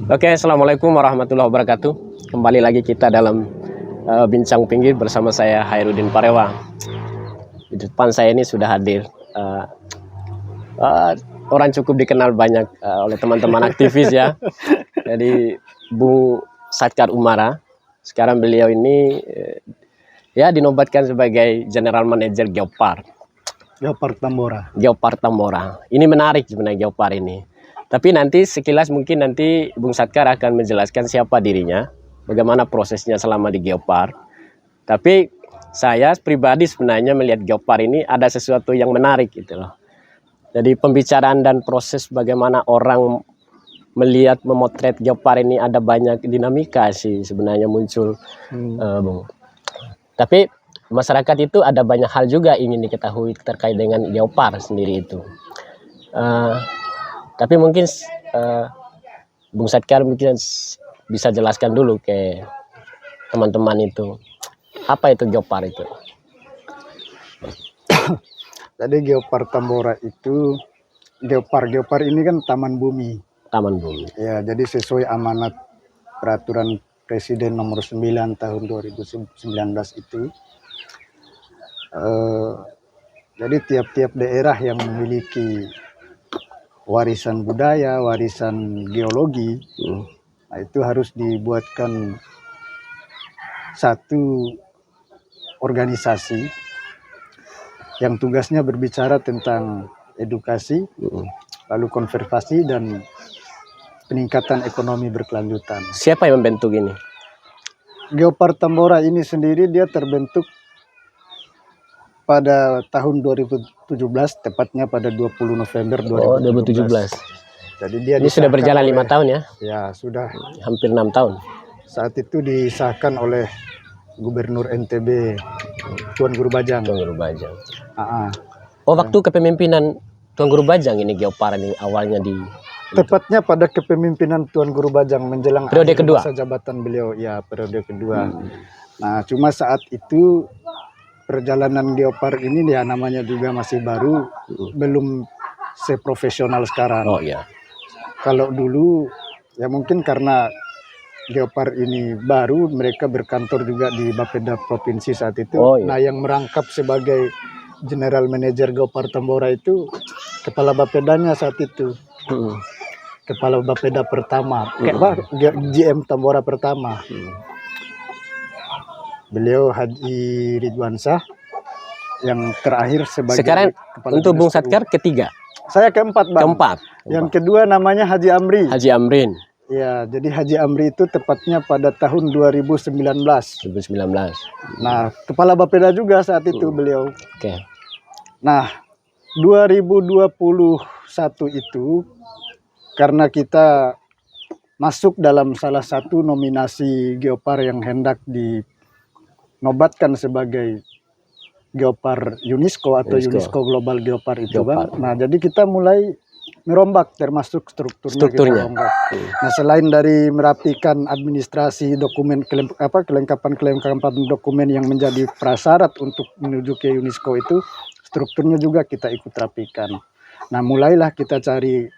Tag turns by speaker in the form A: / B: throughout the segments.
A: Oke, assalamualaikum warahmatullahi wabarakatuh. Kembali lagi kita dalam bincang pinggir bersama saya Hairudin Parewa. Di depan saya ini sudah hadir uh, orang cukup dikenal banyak oleh teman-teman aktivis ya. Jadi Bung Satkar Umara. Sekarang beliau ini ya dinobatkan sebagai General Manager Geopar.
B: Geopar Tambora.
A: Geopar Tambora. Ini menarik sebenarnya Geopar ini. Tapi nanti sekilas mungkin nanti Bung Satkar akan menjelaskan siapa dirinya, bagaimana prosesnya selama di Geopar. Tapi saya pribadi sebenarnya melihat Geopar ini ada sesuatu yang menarik gitu loh. Jadi pembicaraan dan proses bagaimana orang melihat memotret Geopar ini ada banyak dinamika sih sebenarnya muncul, Bung. Tapi masyarakat itu ada banyak hal juga ingin diketahui terkait dengan Geopar sendiri itu. Tapi mungkin Bung Satkar mungkin bisa jelaskan dulu ke teman-teman itu apa itu Geopar itu.
B: Jadi Geopar Tambora itu Geopar ini kan Taman Bumi.
A: Taman Bumi.
B: Ya, jadi sesuai amanat peraturan Presiden nomor 9 tahun 2019 itu. Jadi tiap-tiap daerah yang memiliki warisan budaya, warisan geologi, nah itu harus dibuatkan satu organisasi yang tugasnya berbicara tentang edukasi, lalu konservasi dan peningkatan ekonomi berkelanjutan.
A: Siapa yang membentuk ini?
B: Geopar Tambora ini sendiri dia terbentuk pada tahun 2017, tepatnya pada 20 November 2017. Jadi dia
A: ini sudah berjalan 5 tahun ya?
B: Ya, sudah.
A: Hampir 6 tahun.
B: Saat itu disahkan oleh Gubernur NTB Tuan Guru Bajang.
A: Tuan Guru Bajang. Oh, waktu kepemimpinan Tuan Guru Bajang ini Geopar ini awalnya di
B: tepatnya pada kepemimpinan Tuan Guru Bajang menjelang
A: periode kedua
B: masa jabatan beliau, ya periode kedua. Nah, cuma saat itu perjalanan Geopar ini ya namanya juga masih baru, belum seprofesional sekarang.
A: Oh iya.
B: Kalau dulu ya mungkin karena Geopar ini baru, mereka berkantor juga di Bapeda Provinsi saat itu.
A: Oh, iya.
B: Nah, yang merangkap sebagai General Manager Geopar Tambora itu kepala Bapedanya saat itu. Kepala Bapeda pertama, GM Tambora pertama. Beliau Haji Ridwansyah, yang terakhir sebagai
A: sekarang untuk Bung Satkar ketiga.
B: Saya keempat, Bang.
A: Keempat.
B: Yang kedua namanya Haji Amri.
A: Haji Amrin.
B: Ya, jadi Haji Amri itu tepatnya pada tahun 2019.
A: 2019.
B: Nah, kepala Bapeda juga saat itu beliau.
A: Oke.
B: Nah, 2021 itu karena kita masuk dalam salah satu nominasi Geopar yang hendak dinobatkan sebagai Geopar UNESCO atau UNESCO Global Geopar itu, Bang. Nah, jadi kita mulai merombak termasuk strukturnya. Nah, selain dari merapikan administrasi dokumen kelengkapan dokumen yang menjadi prasyarat untuk menuju ke UNESCO itu, strukturnya juga kita ikut rapikan. Nah, mulailah kita cari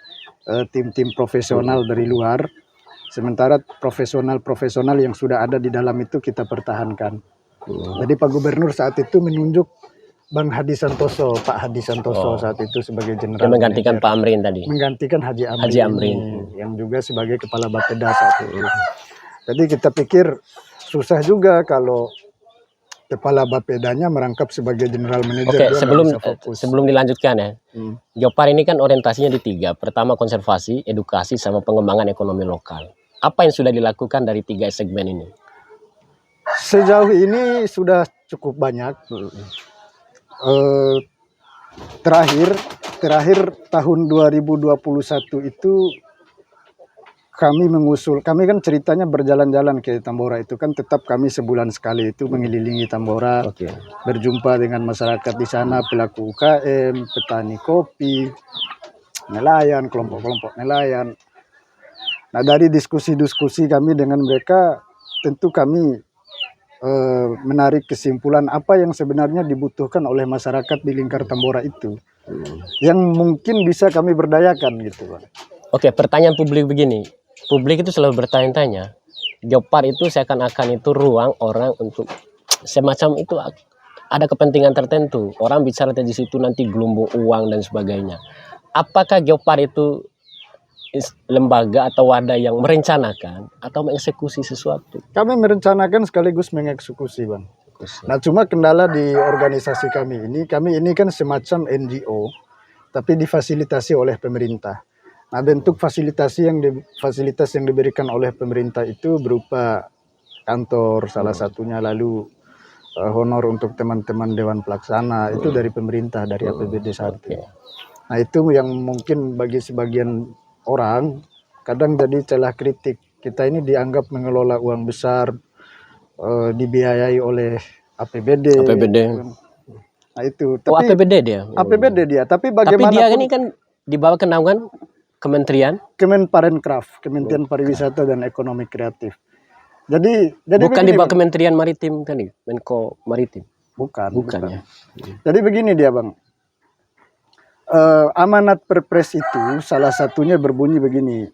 B: tim-tim profesional dari luar, sementara profesional yang sudah ada di dalam itu kita pertahankan. Jadi Pak Gubernur saat itu menunjuk Bang Hadi Santoso, Pak Hadi Santoso saat itu sebagai general.
A: Yang menggantikan Pak Amrin tadi.
B: Menggantikan Haji Amrin.
A: Haji Amrin.
B: Yang juga sebagai kepala Bapeda saat itu. Jadi kita pikir susah juga kalau kepala Bapedanya merangkap sebagai general manager.
A: Oke, sebelum dilanjutkan ya. Geopar ini kan orientasinya di 3. Pertama konservasi, edukasi, sama pengembangan ekonomi lokal. Apa yang sudah dilakukan dari 3 segmen ini?
B: Sejauh ini sudah cukup banyak. Terakhir tahun 2021 itu kami kan ceritanya berjalan-jalan ke Tambora itu kan, tetap kami sebulan sekali itu mengelilingi Tambora, berjumpa dengan masyarakat di sana, pelaku UKM, petani kopi, nelayan, kelompok-kelompok nelayan. Nah, dari diskusi-diskusi kami dengan mereka, tentu kami menarik kesimpulan apa yang sebenarnya dibutuhkan oleh masyarakat di lingkar Tambora itu, yang mungkin bisa kami berdayakan gitu, Pak.
A: Oke, pertanyaan publik begini, publik itu selalu bertanya-tanya, Geopar itu seakan-akan itu ruang orang untuk semacam itu ada kepentingan tertentu. Orang bicara di situ nanti gelombang uang dan sebagainya. Apakah Geopar itu lembaga atau wadah yang merencanakan atau mengeksekusi sesuatu?
B: Kami merencanakan sekaligus mengeksekusi, Bang. Nah, cuma kendala di organisasi kami ini kan semacam NGO, tapi difasilitasi oleh pemerintah. Nah, bentuk fasilitas yang diberikan oleh pemerintah itu berupa kantor salah satunya, lalu honor untuk teman-teman Dewan Pelaksana itu dari pemerintah, dari APBD 1. Nah, itu yang mungkin bagi sebagian orang kadang jadi celah kritik. Kita ini dianggap mengelola uang besar, dibiayai oleh APBD. Nah, itu.
A: Tapi APBD dia.
B: APBD dia. Tapi bagaimana?
A: Tapi dia ini kan di bawah kenaungan Kementerian
B: Kemenparekraf, Kementerian Pariwisata dan Ekonomi Kreatif. Jadi
A: bukan
B: begini,
A: di bawah
B: Bang.
A: Kementerian Maritim kan, Menko Maritim.
B: Bukan
A: ya.
B: Jadi begini dia, Bang. Amanat Perpres itu salah satunya berbunyi begini.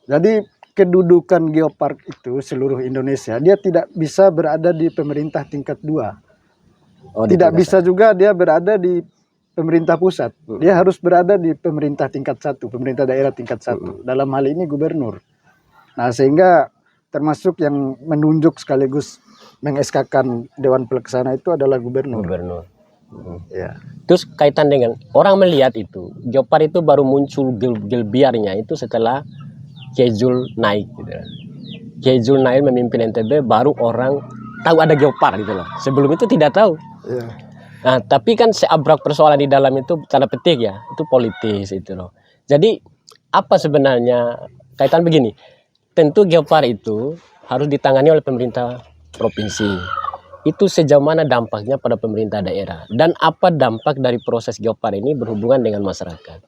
B: Jadi kedudukan Geopark itu seluruh Indonesia, dia tidak bisa berada di pemerintah tingkat 2. Tidak bisa juga dia berada di pemerintah pusat. Dia harus berada di pemerintah tingkat 1, pemerintah daerah tingkat 1. Dalam hal ini gubernur. Nah, sehingga termasuk yang menunjuk sekaligus meng-SK-kan Dewan Pelaksana itu adalah gubernur. Ya.
A: Terus kaitan dengan orang melihat itu, Geopar itu baru muncul gelbiarnya itu setelah Kiai Jul naik gitu. Kiai Jul naik memimpin NTB, baru orang tahu ada Geopar gitu loh. Sebelum itu tidak tahu.
B: Ya.
A: Nah, tapi kan seabrak persoalan di dalam itu tanda petik ya, itu politis itu loh. Jadi apa sebenarnya kaitan begini? Tentu Geopar itu harus ditangani oleh pemerintah provinsi. Itu sejauh mana dampaknya pada pemerintah daerah dan apa dampak dari proses Geopar ini berhubungan dengan masyarakat.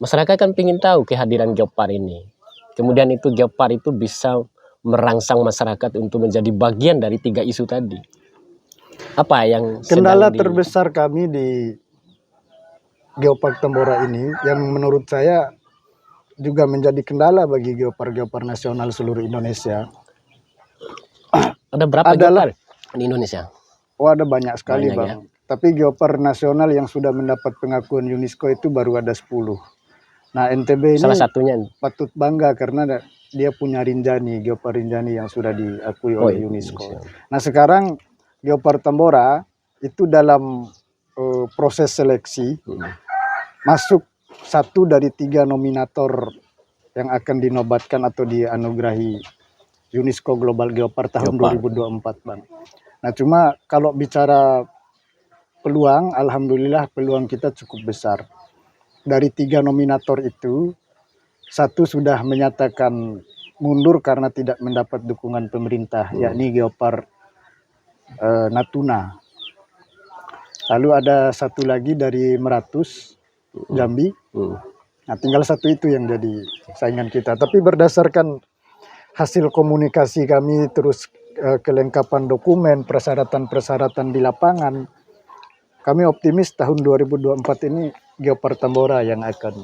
A: Masyarakat kan ingin tahu kehadiran Geopar ini. Kemudian itu Geopar itu bisa merangsang masyarakat untuk menjadi bagian dari 3 isu tadi. Apa yang
B: kendala terbesar kami di Geopark Tambora ini yang menurut saya juga menjadi kendala bagi Geopar nasional seluruh Indonesia.
A: Ada berapa Geopar di Indonesia?
B: Oh, ada banyak sekali,
A: banyak,
B: Bang.
A: Ya?
B: Tapi Geopar nasional yang sudah mendapat pengakuan UNESCO itu baru ada 10. Nah, NTB ini
A: salah satunya
B: patut bangga karena dia punya Rinjani, Geopar Rinjani yang sudah diakui oleh UNESCO. Nah, sekarang Geopar Tambora itu dalam proses seleksi masuk 1 dari 3 nominator yang akan dinobatkan atau dianugerahi UNESCO Global Geopar tahun 2024, Bang. Nah, cuma kalau bicara peluang, alhamdulillah peluang kita cukup besar. Dari 3 nominator itu, 1 sudah menyatakan mundur karena tidak mendapat dukungan pemerintah, yakni Geopar Natuna. Lalu ada 1 lagi dari Meratus, Jambi. Nah, tinggal 1 itu yang jadi saingan kita. Tapi berdasarkan hasil komunikasi kami, terus kelengkapan dokumen, persyaratan-persyaratan di lapangan, kami optimis tahun 2024 ini Geopar Tambora yang akan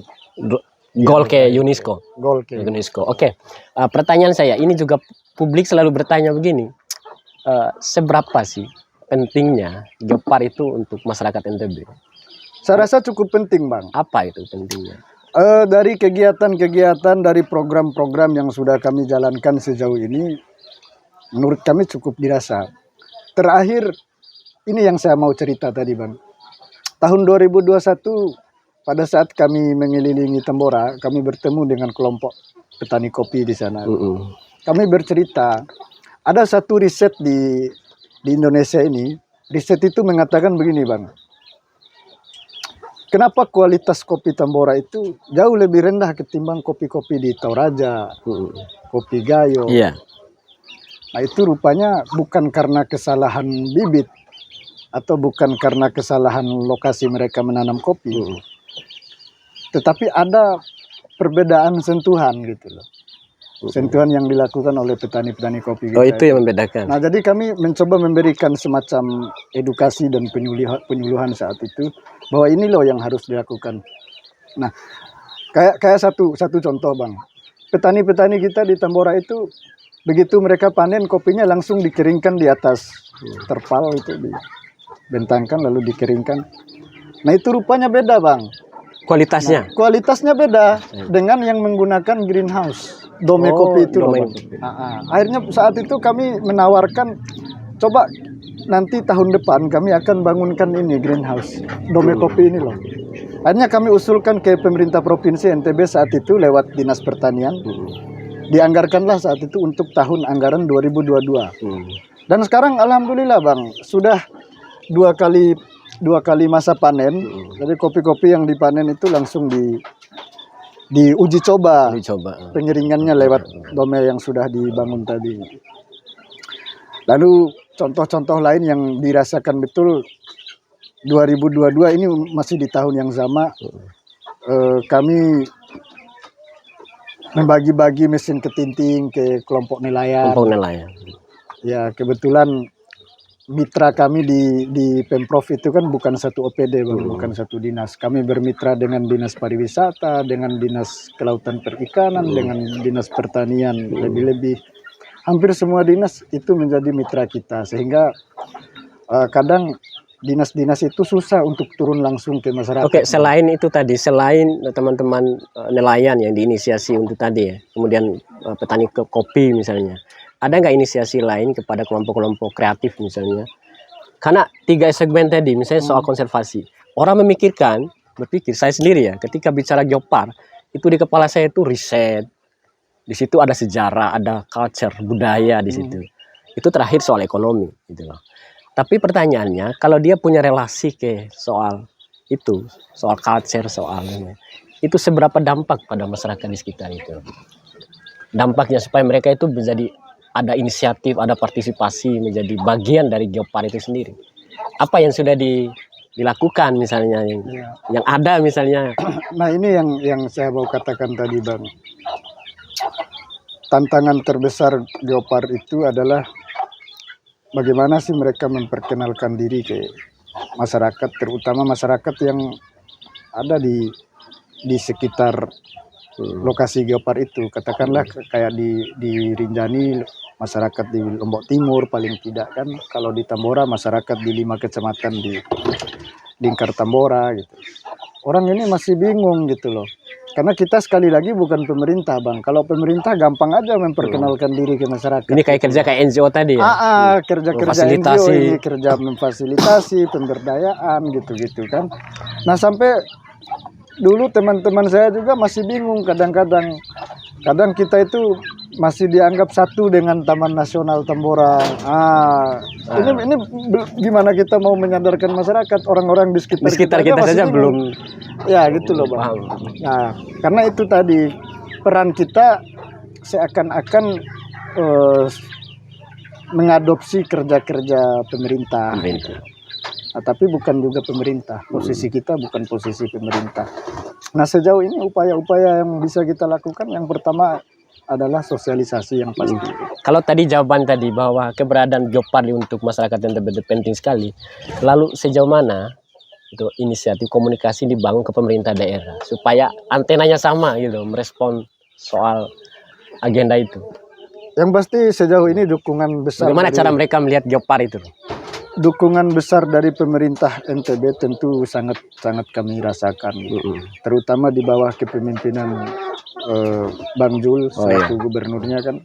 A: gol ke UNESCO. Oke. Pertanyaan saya, ini juga publik selalu bertanya begini. Seberapa sih pentingnya Geopar itu untuk masyarakat NTB?
B: Saya rasa cukup penting, Bang.
A: Apa itu pentingnya?
B: Dari kegiatan-kegiatan, dari program-program yang sudah kami jalankan sejauh ini, menurut kami cukup dirasa. Terakhir, ini yang saya mau cerita tadi, Bang. Tahun 2021, pada saat kami mengelilingi Tambora, kami bertemu dengan kelompok petani kopi di sana. Kami bercerita, ada satu riset di Indonesia ini, riset itu mengatakan begini, Bang. Kenapa kualitas kopi Tambora itu jauh lebih rendah ketimbang kopi-kopi di Toraja, kopi Gayo.
A: Iya.
B: Nah, itu rupanya bukan karena kesalahan bibit atau bukan karena kesalahan lokasi mereka menanam kopi. Tetapi ada perbedaan sentuhan gitu loh. Sentuhan yang dilakukan oleh petani-petani kopi.
A: Oh, itu yang membedakan.
B: Nah, jadi kami mencoba memberikan semacam edukasi dan penyuluhan saat itu bahwa ini loh yang harus dilakukan. Nah, kayak satu contoh, Bang. petani-petani kita di Tambora itu begitu mereka panen kopinya langsung dikeringkan di atas terpal itu, dibentangkan lalu dikeringkan. Nah itu rupanya beda bang.
A: Kualitasnya.
B: Nah, kualitasnya beda dengan yang menggunakan greenhouse. Dome kopi itu loh,
A: dome
B: Bang.
A: kopi.
B: Akhirnya saat itu kami menawarkan, coba nanti tahun depan kami akan bangunkan ini greenhouse dome kopi ini loh. Akhirnya kami usulkan ke pemerintah provinsi NTB saat itu lewat Dinas Pertanian. Dianggarkanlah saat itu untuk tahun anggaran 2022. Dan sekarang alhamdulillah Bang, sudah dua kali masa panen. Jadi kopi-kopi yang dipanen itu langsung diuji coba pengeringannya lewat dome yang sudah dibangun tadi. Lalu contoh-contoh lain yang dirasakan betul 2022 ini masih di tahun yang sama, kami membagi-bagi mesin ketinting ke kelompok nelayan. Ya kebetulan mitra kami di Pemprov itu kan bukan satu OPD, bukan satu dinas. Kami bermitra dengan Dinas Pariwisata, dengan Dinas Kelautan Perikanan, dengan Dinas Pertanian, lebih-lebih hampir semua dinas itu menjadi mitra kita. Sehingga kadang dinas-dinas itu susah untuk turun langsung ke masyarakat.
A: Oke, selain itu tadi, selain teman-teman nelayan yang diinisiasi untuk tadi ya, kemudian petani kopi misalnya, ada nggak inisiasi lain kepada kelompok-kelompok kreatif misalnya? Karena 3 segmen tadi, misalnya soal konservasi, orang berpikir, saya sendiri ya, ketika bicara geopar, itu di kepala saya itu riset, di situ ada sejarah, ada culture, budaya di situ. Itu terakhir soal ekonomi, gitu loh. Tapi pertanyaannya, kalau dia punya relasi ke soal itu, soal culture, soal ini, itu seberapa dampak pada masyarakat di sekitar itu? Dampaknya supaya mereka itu menjadi ada inisiatif, ada partisipasi, menjadi bagian dari geopar itu sendiri. Apa yang sudah dilakukan misalnya, yang ada misalnya?
B: Nah ini yang saya mau katakan tadi Bang. Tantangan terbesar geopar itu adalah bagaimana sih mereka memperkenalkan diri ke masyarakat, terutama masyarakat yang ada di sekitar lokasi geopar itu. Katakanlah kayak di Rinjani, masyarakat di Lombok Timur paling tidak kan. Kalau di Tambora, masyarakat di 5 kecamatan di lingkar Tambora gitu. Orang ini masih bingung gitu loh. Karena kita sekali lagi bukan pemerintah Bang. Kalau pemerintah gampang aja memperkenalkan diri ke masyarakat.
A: Ini kayak kerja kayak NGO tadi ya?
B: Kerja-kerja NGO ini, kerja memfasilitasi, pemberdayaan gitu-gitu kan. Nah sampai dulu teman-teman saya juga masih bingung kadang-kadang. Kadang kita itu masih dianggap satu dengan Taman Nasional Tambora. Ini gimana kita mau menyadarkan masyarakat, orang-orang di sekitar
A: kita saja
B: bingung. Ya gitu loh Bang. Nah, karena itu tadi peran kita seakan-akan mengadopsi kerja-kerja pemerintah. Nah, tapi bukan juga pemerintah. Posisi kita bukan posisi pemerintah. Nah sejauh ini upaya-upaya yang bisa kita lakukan, yang pertama adalah sosialisasi yang pasti.
A: Kalau tadi jawaban tadi bahwa keberadaan geopar untuk masyarakat yang penting sekali. Lalu sejauh mana itu inisiatif komunikasi dibangun ke pemerintah daerah supaya antenanya sama gitu, merespon soal agenda itu?
B: Yang pasti sejauh ini dukungan besar.
A: Bagaimana cara mereka melihat geopar itu?
B: Dukungan besar dari pemerintah NTB tentu sangat kami rasakan, terutama di bawah kepemimpinan Bang Jul selaku gubernurnya kan.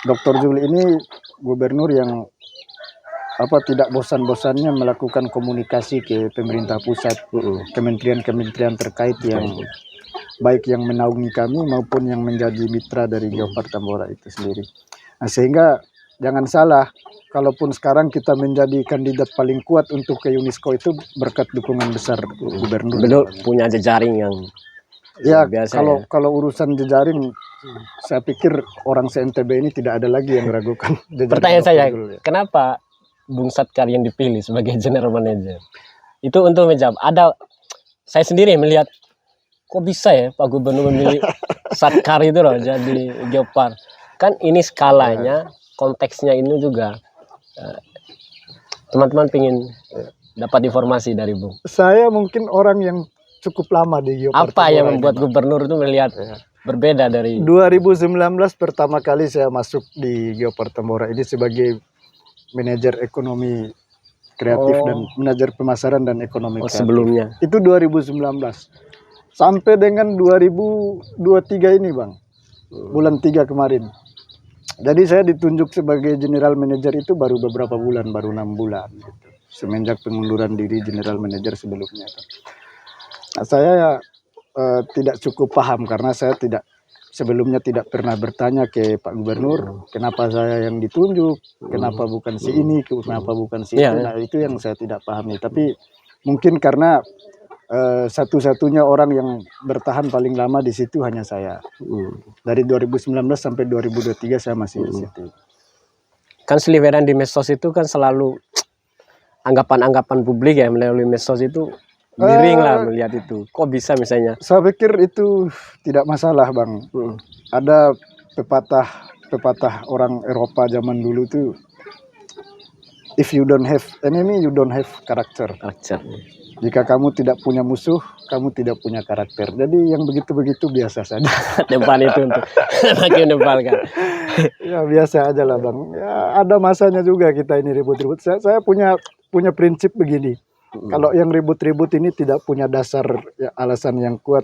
B: Dr. Jul ini gubernur yang tidak bosan-bosannya melakukan komunikasi ke pemerintah pusat, kementerian-kementerian terkait yang baik yang menaungi kami maupun yang menjadi mitra dari Geopar Tambora itu sendiri. Nah sehingga jangan salah, kalaupun sekarang kita menjadi kandidat paling kuat untuk ke UNESCO itu berkat dukungan besar gubernur.
A: Betul, punya jejaring yang biasa.
B: Kalau urusan jejaring, saya pikir orang se-NTB ini tidak ada lagi yang meragukan.
A: Pertanyaan saya, kenapa Bung Satkar yang dipilih sebagai general manager? Itu untuk menjawab. Saya sendiri melihat, kok bisa ya Pak Gubernur memilih Satkar itu loh jadi geopar. Kan ini skalanya, konteksnya ini juga. Teman-teman ingin dapat informasi dari Bung.
B: Saya mungkin orang yang cukup lama di Geopar.
A: Apa yang membuat gubernur itu melihat berbeda dari
B: 2019 pertama kali saya masuk di Geopar Tambora ini sebagai manajer ekonomi kreatif dan manajer pemasaran dan ekonomi kreatif.
A: sebelumnya.
B: Itu 2019. Sampai dengan 2023 ini, Bang. Bulan 3 kemarin. Jadi saya ditunjuk sebagai general manager itu baru beberapa bulan, baru 6 bulan gitu. Semenjak pengunduran diri general manager sebelumnya. Nah, saya tidak cukup paham karena saya sebelumnya tidak pernah bertanya ke Pak Gubernur kenapa saya yang ditunjuk, kenapa bukan si ini, kenapa bukan si itu. Nah, itu yang saya tidak pahami. Tapi mungkin karena satu-satunya orang yang bertahan paling lama di situ hanya saya. Dari 2019 sampai 2023 saya masih di situ.
A: Kan seliweran di medsos itu kan selalu anggapan-anggapan publik ya melalui medsos itu miring lah melihat itu. Kok bisa misalnya?
B: Saya pikir itu tidak masalah, Bang. Ada pepatah orang Eropa zaman dulu tuh, if you don't have enemy, you don't have karakter. Jika kamu tidak punya musuh, kamu tidak punya karakter. Jadi yang begitu-begitu biasa saja.
A: Depan itu untuk makin nempal kan.
B: Ya biasa aja lah, Bang. Ya, ada masanya juga kita ini ribut-ribut. Saya punya prinsip begini. Kalau yang ribut-ribut ini tidak punya dasar ya, alasan yang kuat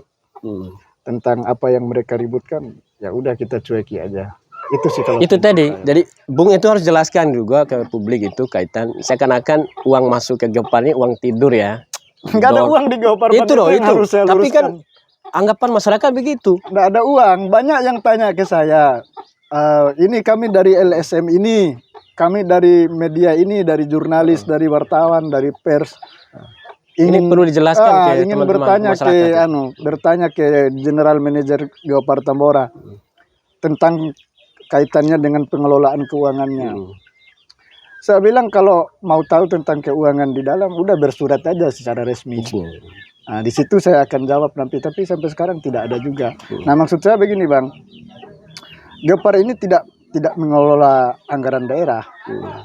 B: tentang apa yang mereka ributkan, ya udah kita cueki aja. Itu sih kalau
A: itu tadi. Jadi Bung itu harus jelaskan juga ke publik itu kaitan seakan-akan uang masuk ke Geopar ini uang tidur ya.
B: Nggak ada uang di Geopar.
A: Itu harus saya luruskan. Tapi kan anggapan masyarakat begitu.
B: Nggak ada uang. Banyak yang tanya ke saya. Ini kami dari LSM ini, kami dari media ini, dari jurnalis, dari wartawan, dari pers.
A: Ini perlu dijelaskan ke
B: ingin
A: teman-teman
B: bertanya ke General Manager Geopar Tambora tentang kaitannya dengan pengelolaan keuangannya. Saya bilang kalau mau tahu tentang keuangan di dalam, udah bersurat aja secara resmi. Nah, di situ saya akan jawab nanti, tapi sampai sekarang tidak ada juga. Nah, maksud saya begini, Bang. Geopar ini tidak mengelola anggaran daerah.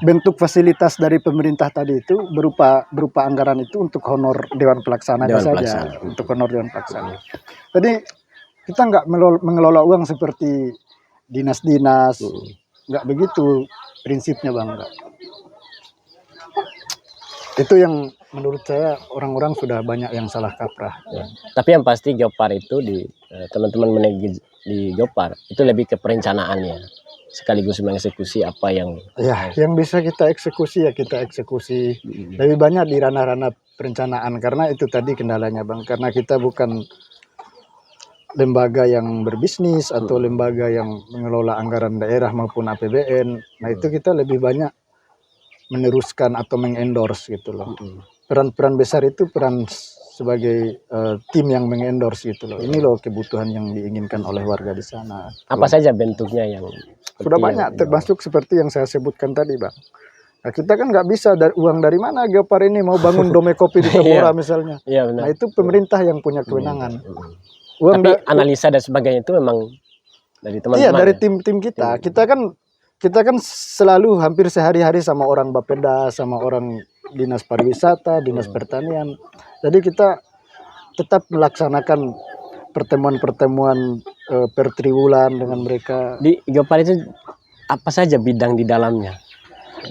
B: Bentuk fasilitas dari pemerintah tadi itu berupa anggaran itu untuk honor Dewan Pelaksana saja. Untuk honor Dewan Pelaksana. Jadi kita nggak mengelola uang seperti dinas-dinas. Nggak begitu prinsipnya, Bang. Nggak. Itu yang menurut saya orang-orang sudah banyak yang salah kaprah.
A: Tapi yang pasti Geopar itu di teman-teman manajer di Geopar itu lebih ke perencanaannya sekaligus mengeksekusi apa yang
B: yang bisa kita eksekusi ya kita eksekusi. Lebih banyak di ranah-ranah perencanaan karena itu tadi kendalanya, Bang, karena kita bukan lembaga yang berbisnis atau lembaga yang mengelola anggaran daerah maupun APBN. Nah, itu kita lebih banyak meneruskan atau mengendorse gitu loh. Peran besar itu peran sebagai tim yang mengendorse gitu loh. Ini loh kebutuhan yang diinginkan oleh warga di sana.
A: Apa saja bentuknya yang
B: sudah banyak, termasuk seperti yang saya sebutkan tadi, Bang. Nah, kita kan nggak bisa uang dari mana Geopar ini mau bangun Dome Kopi di Tambora misalnya. Nah, itu pemerintah yang punya kewenangan.
A: Tapi analisa dan sebagainya itu memang dari teman-teman.
B: Iya, dari tim-tim kita. Kita kan selalu hampir sehari-hari sama orang Bapeda, sama orang Dinas Pariwisata, Dinas Pertanian. Jadi kita tetap melaksanakan pertemuan-pertemuan per triwulan dengan mereka.
A: Di Geopar itu apa saja bidang di dalamnya?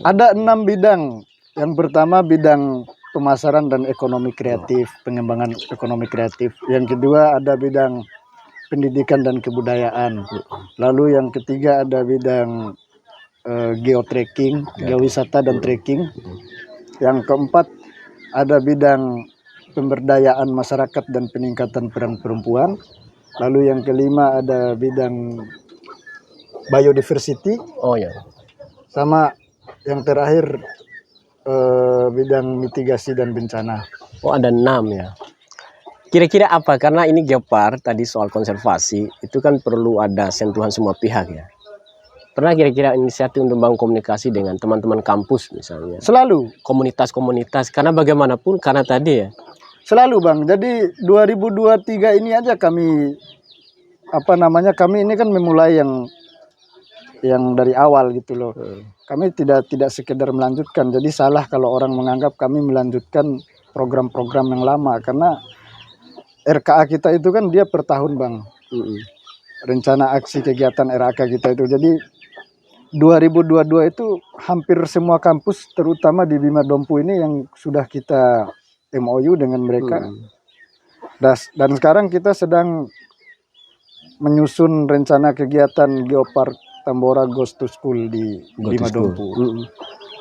B: Ada 6 bidang. Yang pertama bidang pemasaran dan ekonomi kreatif, pengembangan ekonomi kreatif. Yang kedua ada bidang pendidikan dan kebudayaan. Lalu yang ketiga ada bidang geotracking, geowisata dan trekking. Yang keempat ada bidang pemberdayaan masyarakat dan peningkatan peran perempuan. Lalu yang kelima ada bidang biodiversity. Sama yang terakhir bidang mitigasi dan bencana.
A: Ada 6 ya. Kira-kira apa? Karena ini Geopar tadi soal konservasi itu kan perlu ada sentuhan semua pihak ya. Pernah kira-kira inisiatif untuk membangun komunikasi dengan teman-teman kampus misalnya? Selalu. Komunitas-komunitas, karena bagaimanapun karena tadi ya.
B: Selalu, Bang. Jadi 2023 ini aja kami kami ini kan memulai yang dari awal gitu loh. Kami tidak sekedar melanjutkan. Jadi salah kalau orang menganggap kami melanjutkan program-program yang lama karena RKA kita itu kan dia per tahun, Bang. rencana aksi kegiatan RAK kita itu. Jadi 2022 itu hampir semua kampus terutama di Bima Dompu ini yang sudah kita MOU dengan mereka. Dan sekarang kita sedang menyusun rencana kegiatan Geopark Tambora Ghost to School di Bima Dompu.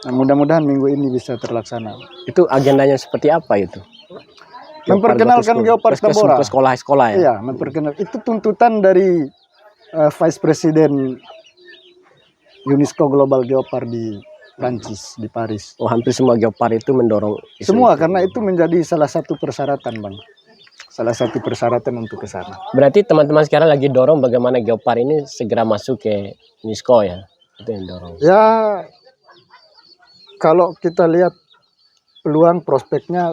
B: Nah, mudah-mudahan minggu ini bisa terlaksana.
A: Itu agendanya seperti apa itu?
B: Memperkenalkan Geopark Tambora
A: ke sekolah-sekolah ya?
B: Iya, memperkenalkan. Itu tuntutan dari Vice President UNESCO Global Geopark di Prancis, di Paris.
A: Oh, hampir semua Geopark itu mendorong isu
B: Semua
A: itu.
B: Karena itu menjadi salah satu persyaratan, Bang. Salah satu persyaratan untuk ke sana.
A: Berarti teman-teman sekarang lagi dorong bagaimana Geopark ini segera masuk ke UNESCO ya? Itu yang dorong.
B: Ya, kalau kita lihat peluang prospeknya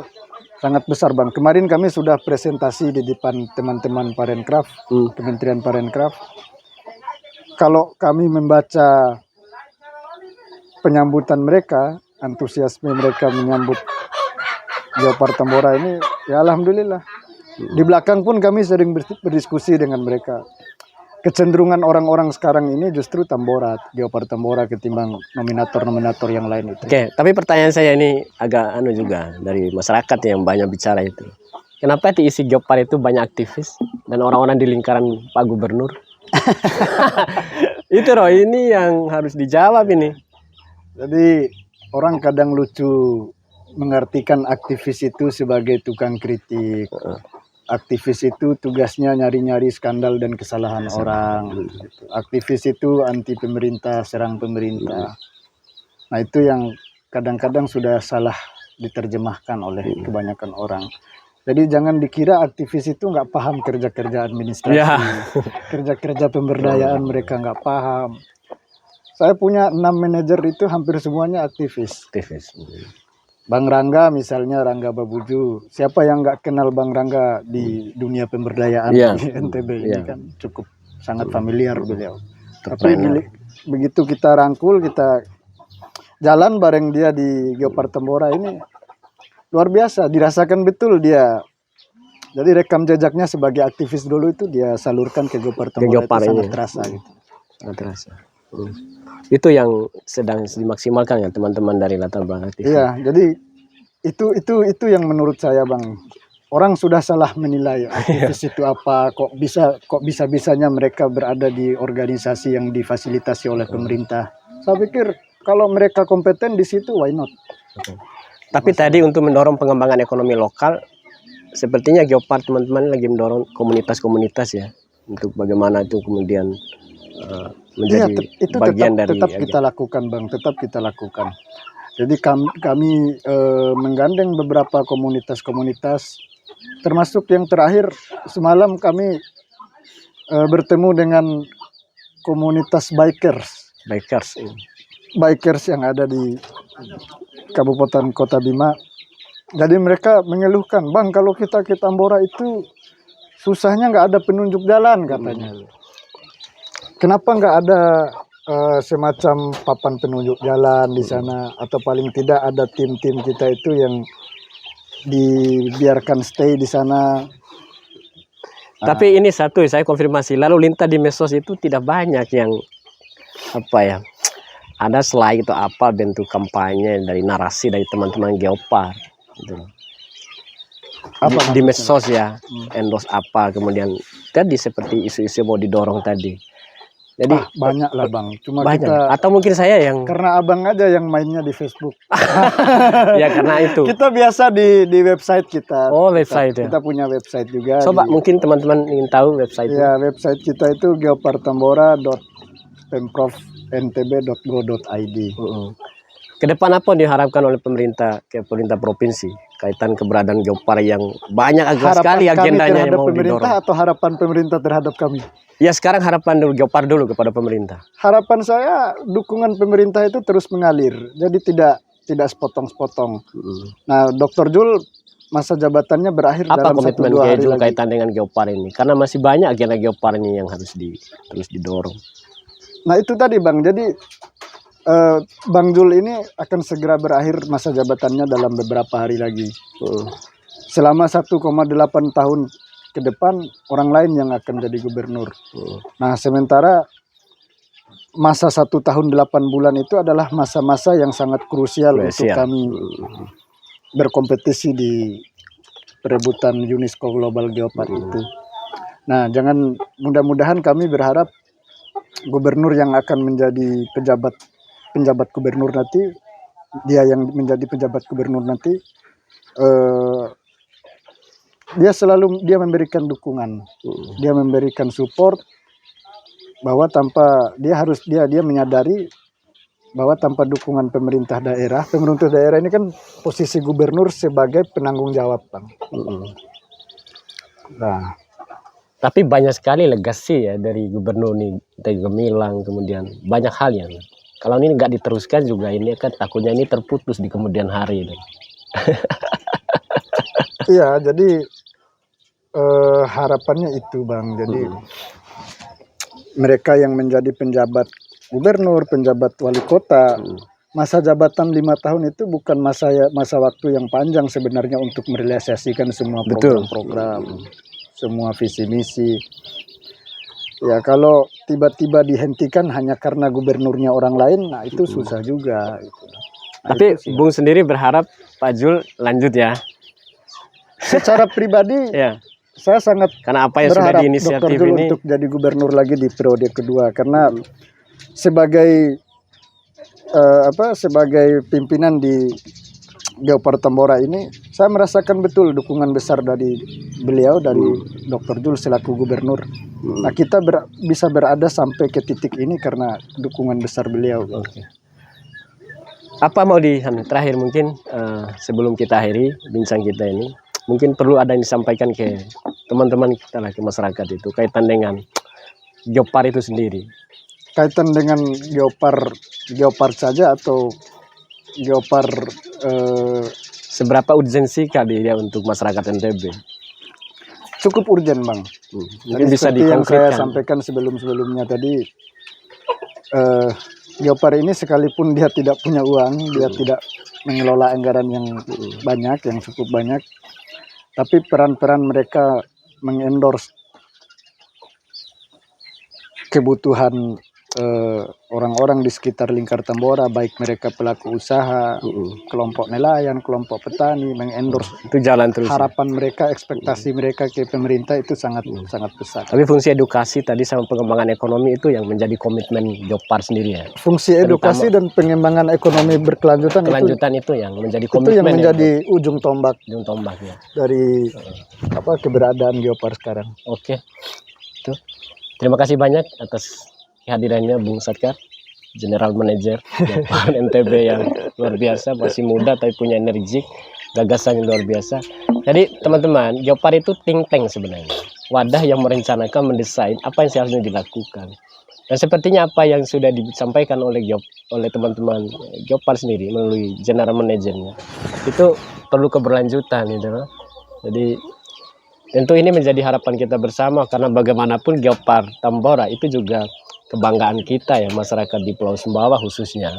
B: sangat besar, Bang. Kemarin kami sudah presentasi di depan teman-teman Parekraf, Kementerian Parekraf. Kalau kami membaca penyambutan mereka, antusiasme mereka menyambut Geopark Tambora ini, ya alhamdulillah. Di belakang pun kami sering berdiskusi dengan mereka. Kecenderungan orang-orang sekarang ini justru Tambora, Geopark Tambora ketimbang nominator-nominator yang lain itu.
A: Oke, tapi pertanyaan saya ini agak juga dari masyarakat yang banyak bicara itu. Kenapa di isi Geopark itu banyak aktivis dan orang-orang di lingkaran Pak Gubernur? Itu loh, ini yang harus dijawab ini.
B: Jadi orang kadang lucu mengartikan aktivis itu sebagai tukang kritik. Aktivis itu tugasnya nyari-nyari skandal dan kesalahan orang. Aktivis itu anti pemerintah, serang pemerintah. Nah itu yang kadang-kadang sudah salah diterjemahkan oleh kebanyakan orang. Jadi jangan dikira aktivis itu nggak paham kerja-kerja administrasi, kerja-kerja pemberdayaan mereka nggak paham. Saya punya 6 manajer itu hampir semuanya aktivis. Bang Rangga misalnya, Rangga Babuju. Siapa yang nggak kenal Bang Rangga di dunia pemberdayaan di NTB ini kan cukup sangat familiar beliau. Tapi begitu kita rangkul, kita jalan bareng dia di Geopark Tambora ini, luar biasa, dirasakan betul dia. Jadi rekam jejaknya sebagai aktivis dulu itu dia salurkan ke Geopark Tambora, itu sangat terasa gitu.
A: Sangat terasa. Itu yang sedang dimaksimalkan ya teman-teman dari latar belakang aktivis.
B: Iya, jadi itu yang menurut saya, Bang. Orang sudah salah menilai aktivis itu apa, kok bisa-bisanya mereka berada di organisasi yang difasilitasi oleh pemerintah. Saya pikir kalau mereka kompeten di situ, why not?
A: Tapi tadi untuk mendorong pengembangan ekonomi lokal, sepertinya Geopark teman-teman lagi mendorong komunitas-komunitas ya, untuk bagaimana itu kemudian menjadi
B: itu
A: bagian dari
B: tetap kita lakukan, Bang, tetap kita lakukan. Jadi kami menggandeng beberapa komunitas-komunitas, termasuk yang terakhir semalam kami bertemu dengan komunitas bikers yang ada di Kabupaten Kota Bima. Jadi mereka mengeluhkan, Bang, kalau kita ke Tambora itu susahnya nggak ada penunjuk jalan katanya. Kenapa nggak ada semacam papan penunjuk jalan di sana, atau paling tidak ada tim-tim kita itu yang dibiarkan stay di sana.
A: Tapi ini satu saya konfirmasi, lalu lintas di medsos itu tidak banyak yang ada slide itu apa bentuk kampanye dari narasi dari teman-teman Geopark gitu. Di medsos ya, endorse apa, kemudian tadi seperti isu-isu mau didorong tadi. Jadi
B: banyak lah, Bang. Cuma
A: banyak.
B: Kita,
A: atau mungkin saya yang
B: karena abang aja yang mainnya di Facebook.
A: Ya karena itu.
B: Kita biasa di website kita.
A: Oh, website ya.
B: Kita punya website juga.
A: Coba mungkin teman-teman ingin tahu website.
B: Ya, website kita itu geoparktambora.pemprovntb.go.id.
A: Kedepan apa diharapkan oleh pemerintah provinsi kaitan keberadaan Geopark yang banyak sekali agendanya yang mau
B: pemerintah
A: didorong?
B: Atau harapan pemerintah terhadap kami?
A: Ya sekarang harapan Geopark dulu kepada pemerintah.
B: Harapan saya dukungan pemerintah itu terus mengalir, jadi tidak sepotong-sepotong. Nah, Dr. Jul masa jabatannya berakhir dalam 1-2 hari lagi.
A: Kaitan dengan Geopark ini? Karena masih banyak agenda Geopark ini yang harus terus didorong.
B: Nah itu tadi, Bang, jadi Bang Jul ini akan segera berakhir masa jabatannya dalam beberapa hari lagi. Selama 1,8 tahun ke depan orang lain yang akan jadi gubernur. Nah, sementara masa 1 tahun 8 bulan itu adalah masa-masa yang sangat krusial untuk kami berkompetisi di perebutan UNESCO Global Geopark itu. Nah, mudah-mudahan kami berharap gubernur yang akan menjadi penjabat gubernur nanti, dia yang menjadi penjabat gubernur nanti, dia memberikan dukungan, dia memberikan support, bahwa tanpa dia menyadari bahwa tanpa dukungan pemerintah daerah ini kan posisi gubernur sebagai penanggung jawab, Bang. Nah,
A: tapi banyak sekali legasi ya dari gubernur nih, dari Gemilang, kemudian banyak hal yang kalau ini nggak diteruskan juga ini kan takutnya ini terputus di kemudian hari.
B: Iya, jadi harapannya itu, Bang. Jadi mereka yang menjadi penjabat gubernur, penjabat wali kota, masa jabatan 5 tahun itu bukan masa waktu yang panjang sebenarnya untuk merealisasikan semua program-program, semua visi misi. Ya, kalau tiba-tiba dihentikan hanya karena gubernurnya orang lain, nah itu susah juga. Nah,
A: tapi Bung sendiri berharap Pak Jul lanjut ya?
B: Secara pribadi,
A: ya.
B: Saya sangat
A: karena apa yang sudah
B: berharap
A: diinisiatif
B: Dr. Jul
A: ini
B: untuk jadi gubernur lagi di periode kedua, karena sebagai pimpinan di Geopark Tambora ini, saya merasakan betul dukungan besar dari beliau, dari Dr. Jul selaku gubernur. Nah, kita bisa berada sampai ke titik ini karena dukungan besar beliau.
A: Apa mau terakhir mungkin sebelum kita akhiri bincang kita ini, mungkin perlu ada yang disampaikan ke teman-teman kita lah, ke masyarakat itu kaitan dengan Geopark itu sendiri.
B: Kaitan dengan Geopark saja atau Geopark
A: seberapa urgensi kali ya untuk masyarakat NTB?
B: Cukup urgen, Bang.
A: Jadi bisa
B: yang saya sampaikan sebelumnya tadi, Geopark ini sekalipun dia tidak punya uang, dia tidak mengelola anggaran yang banyak, yang cukup banyak, tapi peran-peran mereka mengendorse kebutuhan orang-orang di sekitar lingkar Tambora, baik mereka pelaku usaha, kelompok nelayan, kelompok petani, mengendorse
A: itu jalan terus.
B: Harapan mereka, ekspektasi mereka ke pemerintah itu sangat besar.
A: Tapi fungsi edukasi tadi sama pengembangan ekonomi itu yang menjadi komitmen Geopark sendiri ya.
B: Fungsi edukasi dan pengembangan ekonomi berkelanjutan
A: itu yang menjadi komitmen.
B: Itu yang menjadi ujung tombak
A: ya.
B: Dari keberadaan Geopark sekarang.
A: Oke. Itu. Terima kasih banyak atas kehadirannya Bung Satkar, General Manager Geopark NTB yang luar biasa, masih muda tapi punya energi, gagasan yang luar biasa. Jadi teman-teman, Geopark itu think tank sebenarnya, wadah yang merencanakan, mendesain apa yang seharusnya dilakukan. Dan sepertinya apa yang sudah disampaikan oleh teman-teman Geopark sendiri melalui General Managernya itu perlu keberlanjutan gitu loh. Jadi tentu ini menjadi harapan kita bersama, karena bagaimanapun Geopark Tambora itu juga kebanggaan kita ya, masyarakat di Pulau Sumbawa khususnya.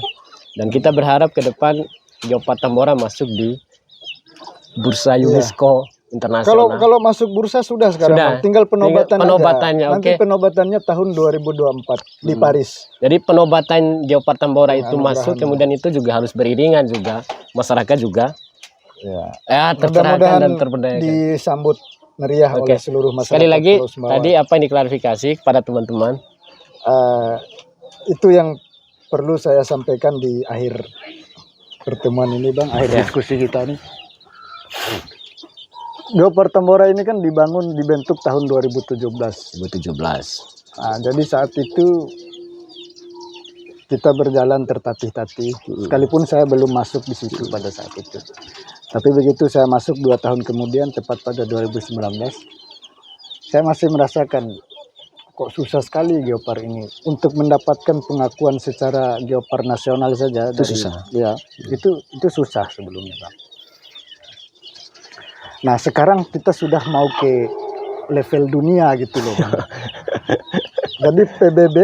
A: Dan kita berharap ke depan Geopark Tambora masuk di bursa UNESCO internasional.
B: Kalau masuk bursa sudah sekarang, tinggal penobatannya. Nanti penobatannya tahun 2024 di Paris.
A: Jadi penobatan Geopark Tambora itu masuk, kemudian itu juga harus beriringan juga masyarakat juga tercerahkan dan terberdayakan,
B: disambut meriah oleh seluruh masyarakat.
A: Sekali lagi tadi apa yang diklarifikasi kepada teman-teman?
B: Itu yang perlu saya sampaikan di akhir pertemuan ini, Bang, akhir diskusi kita nih. Geopark Tambora ini kan dibentuk tahun 2017. Nah, jadi saat itu kita berjalan tertatih-tatih, sekalipun saya belum masuk di situ pada saat itu. Tapi begitu saya masuk 2 tahun kemudian, tepat pada 2019, saya masih merasakan kok susah sekali Geopark ini untuk mendapatkan pengakuan secara Geopark nasional saja.
A: Itu susah.
B: Ya, itu susah sebelumnya, Bang. Nah, sekarang kita sudah mau ke level dunia gitu loh, Bang. Jadi PBB,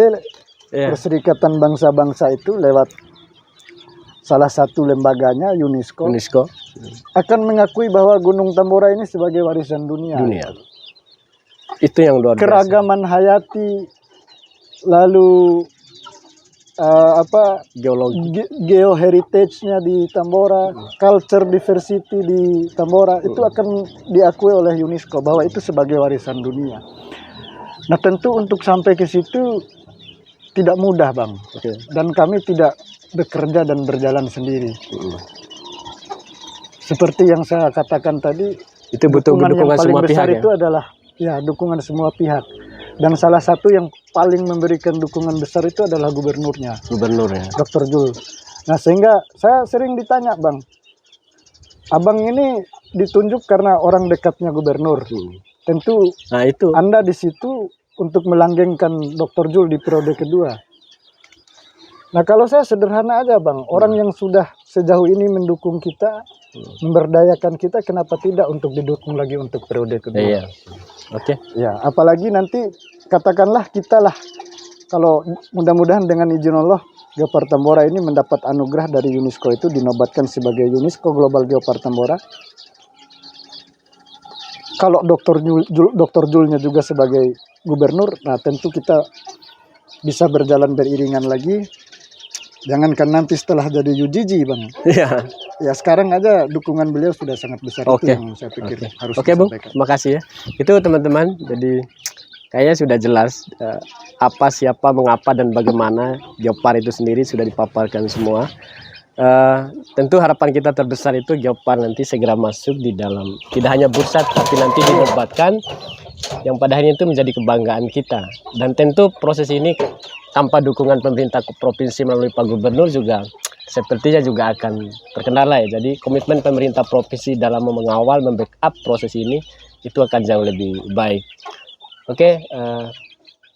B: Perserikatan Bangsa-Bangsa itu lewat salah satu lembaganya UNESCO akan mengakui bahwa Gunung Tambora ini sebagai warisan dunia.
A: Itu yang luar biasa.
B: keragaman hayati, lalu geoheritage-nya di Tambora, culture diversity di Tambora itu akan diakui oleh UNESCO bahwa itu sebagai warisan dunia. Nah, tentu untuk sampai ke situ tidak mudah, Bang. Dan kami tidak bekerja dan berjalan sendiri. Seperti yang saya katakan tadi,
A: itu butuh dukungan
B: yang paling
A: semua
B: besar
A: pihak
B: itu adalah dukungan semua pihak. Dan salah satu yang paling memberikan dukungan besar itu adalah gubernurnya, Dr. Jul. Nah, sehingga saya sering ditanya, Bang, Abang ini ditunjuk karena orang dekatnya gubernur. Tentu
A: itu
B: Anda di situ untuk melanggengkan Dr. Jul di periode kedua. Nah, kalau saya sederhana aja, Bang, orang yang sudah sejauh ini mendukung kita, memberdayakan kita, kenapa tidak untuk didukung lagi untuk periode kedua?
A: Iya. Oke.
B: Ya, apalagi nanti katakanlah kita lah, kalau mudah-mudahan dengan izin Allah, Geopark Tambora ini mendapat anugerah dari UNESCO itu dinobatkan sebagai UNESCO Global Geopark Tambora. Kalau Dr. Julnya juga sebagai gubernur, nah tentu kita bisa berjalan beriringan lagi. Jangankan nanti setelah jadi UGG, Bang.
A: Iya.
B: Ya, sekarang aja dukungan beliau sudah sangat besar. Itu yang saya pikir harus
A: Bung,
B: disampaikan.
A: terima kasih ya. Itu teman-teman, jadi kayaknya sudah jelas apa, siapa, mengapa, dan bagaimana Geopark itu sendiri sudah dipaparkan semua. Tentu harapan kita terbesar itu Geopark nanti segera masuk di dalam, tidak hanya bursa, tapi nanti dinobatkan, yang pada akhirnya itu menjadi kebanggaan kita. Dan tentu proses ini tanpa dukungan pemerintah provinsi melalui Pak Gubernur juga sepertinya juga akan terkendala ya. Jadi komitmen pemerintah provinsi dalam mengawal, membackup proses ini itu akan jauh lebih baik. Oke,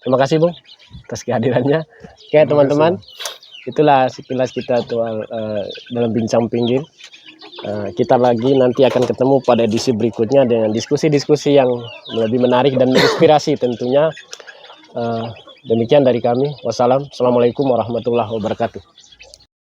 A: terima kasih Bung atas kehadirannya. Oke teman-teman, itulah sekilas kita dalam bincang pinggir. Kita lagi nanti akan ketemu pada edisi berikutnya dengan diskusi-diskusi yang lebih menarik dan menginspirasi tentunya. Demikian dari kami. Wassalamualaikum warahmatullahi wabarakatuh.